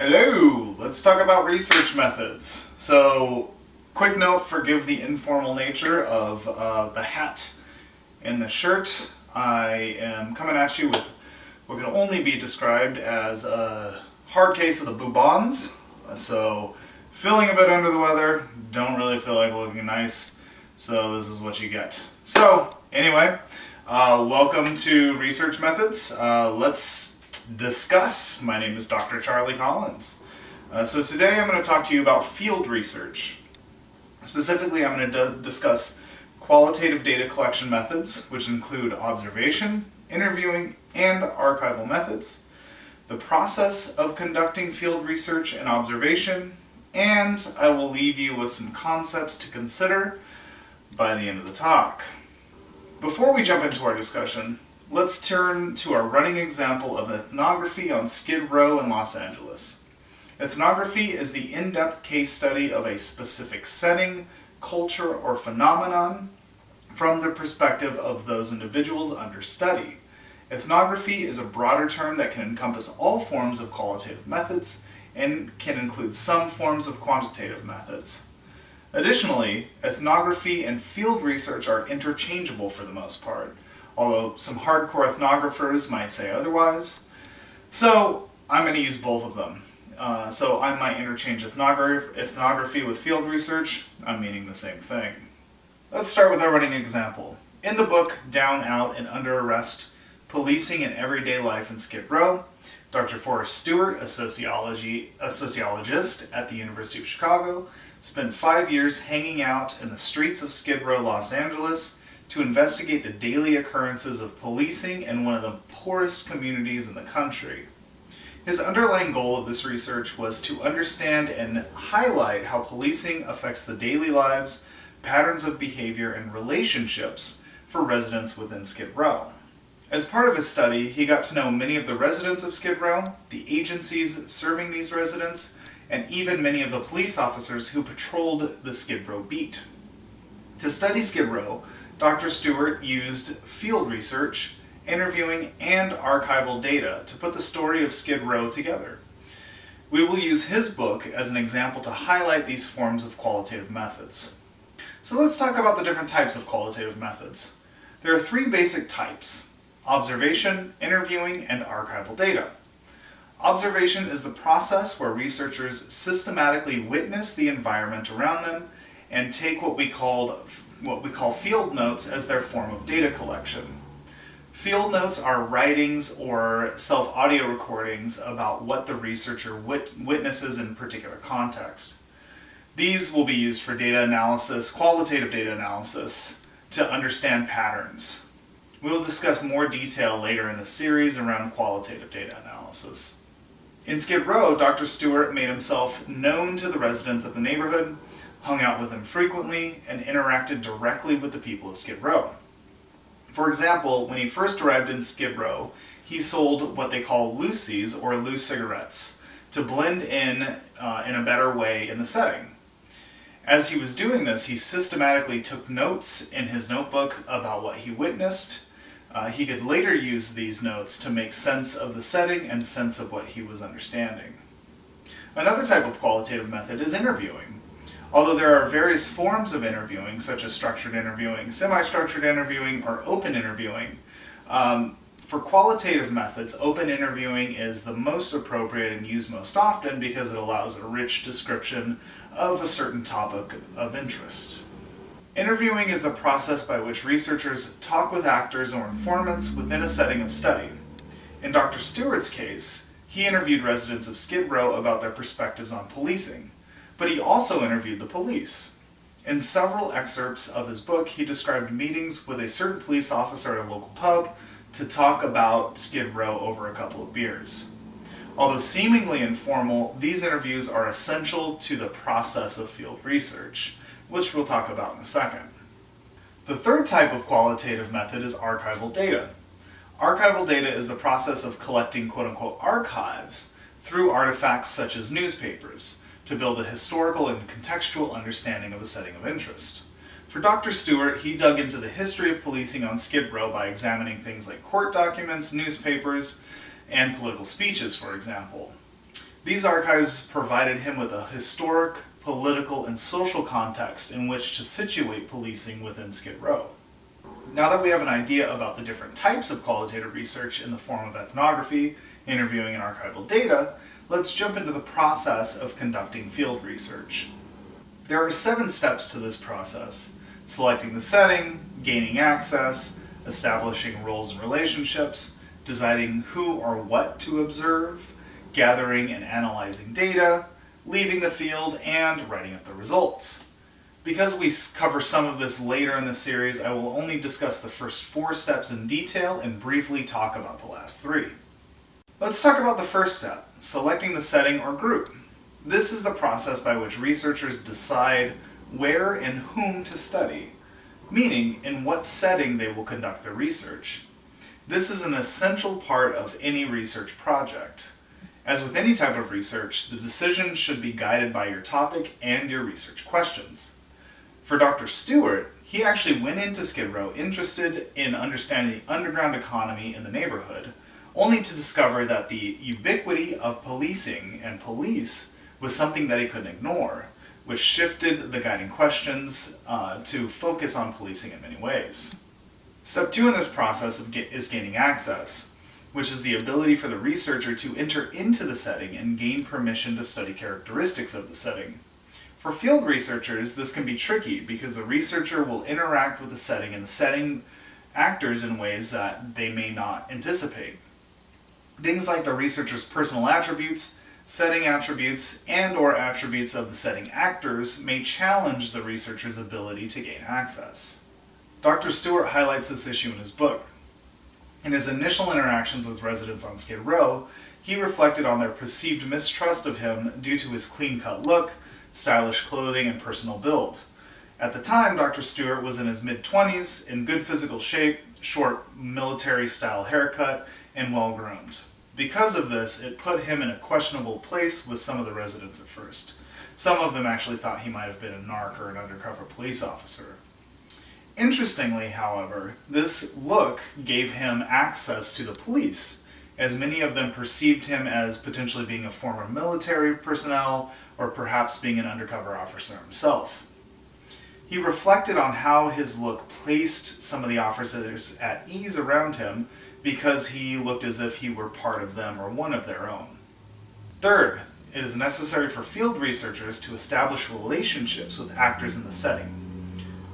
Hello, let's talk about research methods. So, quick note, forgive the informal nature of the hat and the shirt. I am coming at you with what can only be described as a hard case of the bubons. So, feeling a bit under the weather, don't really feel like looking nice, so this is what you get. So, anyway, welcome to Research Methods. Let's discuss. My name is Dr. Charlie Collins. So today I'm going to talk to you about field research. Specifically, I'm going to discuss qualitative data collection methods, which include observation, interviewing, and archival methods, the process of conducting field research and observation, and I will leave you with some concepts to consider by the end of the talk. Before we jump into our discussion, let's turn to our running example of ethnography on Skid Row in Los Angeles. Ethnography is the in-depth case study of a specific setting, culture, or phenomenon from the perspective of those individuals under study. Ethnography is a broader term that can encompass all forms of qualitative methods and can include some forms of quantitative methods. Additionally, ethnography and field research are interchangeable for the most part, although some hardcore ethnographers might say otherwise. So I'm going to use both of them. So I might interchange ethnography with field research. I'm meaning the same thing. Let's start with our running example. In the book Down, Out, and Under Arrest, Policing in Everyday Life in Skid Row, Dr. Forrest Stewart, a sociologist at the University of Chicago, spent 5 years hanging out in the streets of Skid Row, Los Angeles, to investigate the daily occurrences of policing in one of the poorest communities in the country. His underlying goal of this research was to understand and highlight how policing affects the daily lives, patterns of behavior, and relationships for residents within Skid Row. As part of his study, he got to know many of the residents of Skid Row, the agencies serving these residents, and even many of the police officers who patrolled the Skid Row beat. To study Skid Row, Dr. Stewart used field research, interviewing, and archival data to put the story of Skid Row together. We will use his book as an example to highlight these forms of qualitative methods. So let's talk about the different types of qualitative methods. There are three basic types: observation, interviewing, and archival data. Observation is the process where researchers systematically witness the environment around them and take what we call field notes as their form of data collection. Field notes are writings or self-audio recordings about what the researcher witnesses in a particular context. These will be used for data analysis, qualitative data analysis, to understand patterns. We will discuss more detail later in the series around qualitative data analysis. In Skid Row, Dr. Stewart made himself known to the residents of the neighborhood, hung out with them frequently, and interacted directly with the people of Skid Row. For example, when he first arrived in Skid Row, he sold what they call loosies, or loose cigarettes, to blend in a better way in the setting. As he was doing this, he systematically took notes in his notebook about what he witnessed. He could later use these notes to make sense of the setting and sense of what he was understanding. Another type of qualitative method is interviewing. Although there are various forms of interviewing, such as structured interviewing, semi-structured interviewing, or open interviewing, for qualitative methods, open interviewing is the most appropriate and used most often because it allows a rich description of a certain topic of interest. Interviewing is the process by which researchers talk with actors or informants within a setting of study. In Dr. Stewart's case, he interviewed residents of Skid Row about their perspectives on policing, but he also interviewed the police. In several excerpts of his book, he described meetings with a certain police officer at a local pub to talk about Skid Row over a couple of beers. Although seemingly informal, these interviews are essential to the process of field research, which we'll talk about in a second. The third type of qualitative method is archival data. Archival data is the process of collecting quote-unquote archives through artifacts such as newspapers, to build a historical and contextual understanding of a setting of interest. For Dr. Stewart, he dug into the history of policing on Skid Row by examining things like court documents, newspapers, and political speeches, for example. These archives provided him with a historic, political, and social context in which to situate policing within Skid Row. Now that we have an idea about the different types of qualitative research in the form of ethnography, interviewing, and archival data, let's jump into the process of conducting field research. There are 7 steps to this process: selecting the setting, gaining access, establishing roles and relationships, deciding who or what to observe, gathering and analyzing data, leaving the field, and writing up the results. Because we cover some of this later in the series, I will only discuss the first 4 steps in detail and briefly talk about the last 3. Let's talk about the first step, selecting the setting or group. This is the process by which researchers decide where and whom to study, meaning in what setting they will conduct their research. This is an essential part of any research project. As with any type of research, the decision should be guided by your topic and your research questions. For Dr. Stewart, he actually went into Skid Row interested in understanding the underground economy in the neighborhood, only to discover that the ubiquity of policing and police was something that he couldn't ignore, which shifted the guiding questions to focus on policing in many ways. Step 2 in this process is gaining access, which is the ability for the researcher to enter into the setting and gain permission to study characteristics of the setting. For field researchers, this can be tricky because the researcher will interact with the setting and the setting actors in ways that they may not anticipate. Things like the researcher's personal attributes, setting attributes, and/or attributes of the setting actors may challenge the researcher's ability to gain access. Dr. Stewart highlights this issue in his book. In his initial interactions with residents on Skid Row, he reflected on their perceived mistrust of him due to his clean-cut look, stylish clothing, and personal build. At the time, Dr. Stewart was in his mid-20s, in good physical shape, short military-style haircut, and well-groomed. Because of this, it put him in a questionable place with some of the residents at first. Some of them actually thought he might have been a narc or an undercover police officer. Interestingly, however, this look gave him access to the police, as many of them perceived him as potentially being a former military personnel or perhaps being an undercover officer himself. He reflected on how his look placed some of the officers at ease around him because he looked as if he were part of them or one of their own. Third, it is necessary for field researchers to establish relationships with actors in the setting.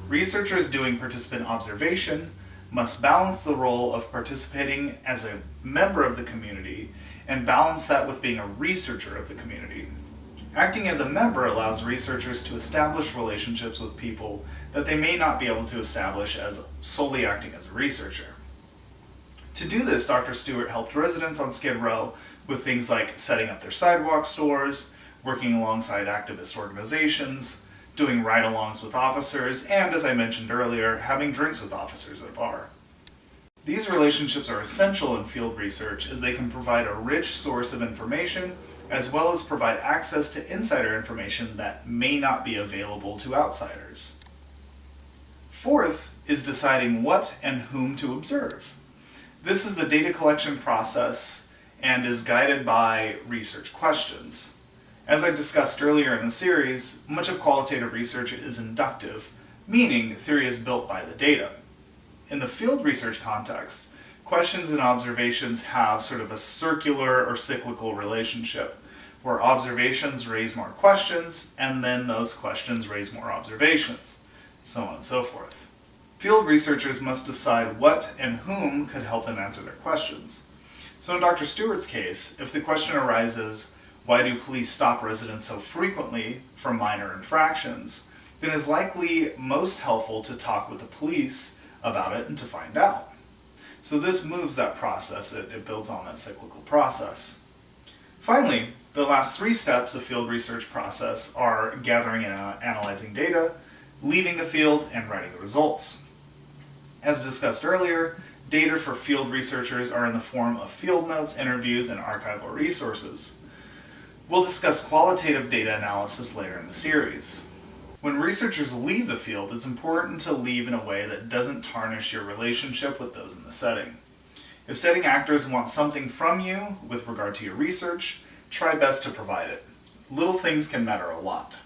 Researchers doing participant observation must balance the role of participating as a member of the community and balance that with being a researcher of the community. Acting as a member allows researchers to establish relationships with people that they may not be able to establish as solely acting as a researcher. To do this, Dr. Stewart helped residents on Skid Row with things like setting up their sidewalk stores, working alongside activist organizations, doing ride-alongs with officers, and, as I mentioned earlier, having drinks with officers at a bar. These relationships are essential in field research as they can provide a rich source of information as well as provide access to insider information that may not be available to outsiders. Fourth is deciding what and whom to observe. This is the data collection process and is guided by research questions. As I discussed earlier in the series, much of qualitative research is inductive, meaning theory is built by the data. In the field research context, questions and observations have sort of a circular or cyclical relationship, where observations raise more questions, and then those questions raise more observations, so on and so forth. Field researchers must decide what and whom could help them answer their questions. So in Dr. Stewart's case, if the question arises, why do police stop residents so frequently for minor infractions, then it's likely most helpful to talk with the police about it and to find out. So this moves that process, it builds on that cyclical process. Finally, the last 3 steps of field research process are gathering and analyzing data, leaving the field, and writing the results. As discussed earlier, data for field researchers are in the form of field notes, interviews, and archival resources. We'll discuss qualitative data analysis later in the series. When researchers leave the field, it's important to leave in a way that doesn't tarnish your relationship with those in the setting. If setting actors want something from you with regard to your research, try best to provide it. Little things can matter a lot.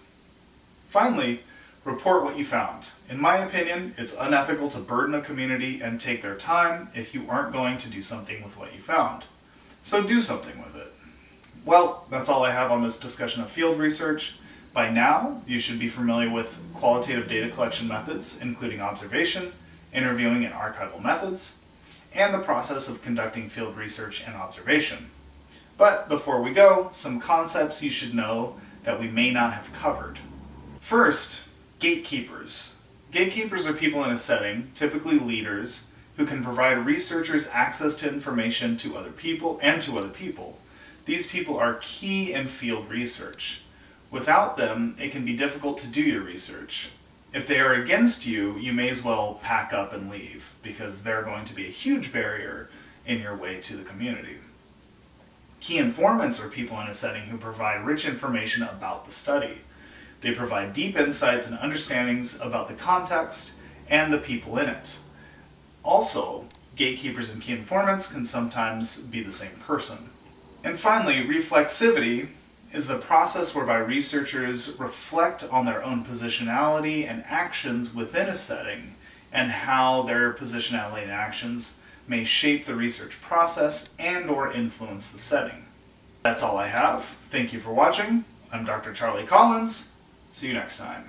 Finally, report what you found. In my opinion, it's unethical to burden a community and take their time if you aren't going to do something with what you found. So do something with it. Well, that's all I have on this discussion of field research. By now, you should be familiar with qualitative data collection methods, including observation, interviewing, and archival methods, and the process of conducting field research and observation. But before we go, some concepts you should know that we may not have covered. First, gatekeepers. Gatekeepers are people in a setting, typically leaders, who can provide researchers access to information to other people and to other people. These people are key in field research. Without them, it can be difficult to do your research. If they are against you, you may as well pack up and leave, because they're going to be a huge barrier in your way to the community. Key informants are people in a setting who provide rich information about the study. They provide deep insights and understandings about the context and the people in it. Also, gatekeepers and key informants can sometimes be the same person. And finally, reflexivity is the process whereby researchers reflect on their own positionality and actions within a setting, and how their positionality and actions may shape the research process and/or influence the setting. That's all I have. Thank you for watching. I'm Dr. Charlie Collins. See you next time.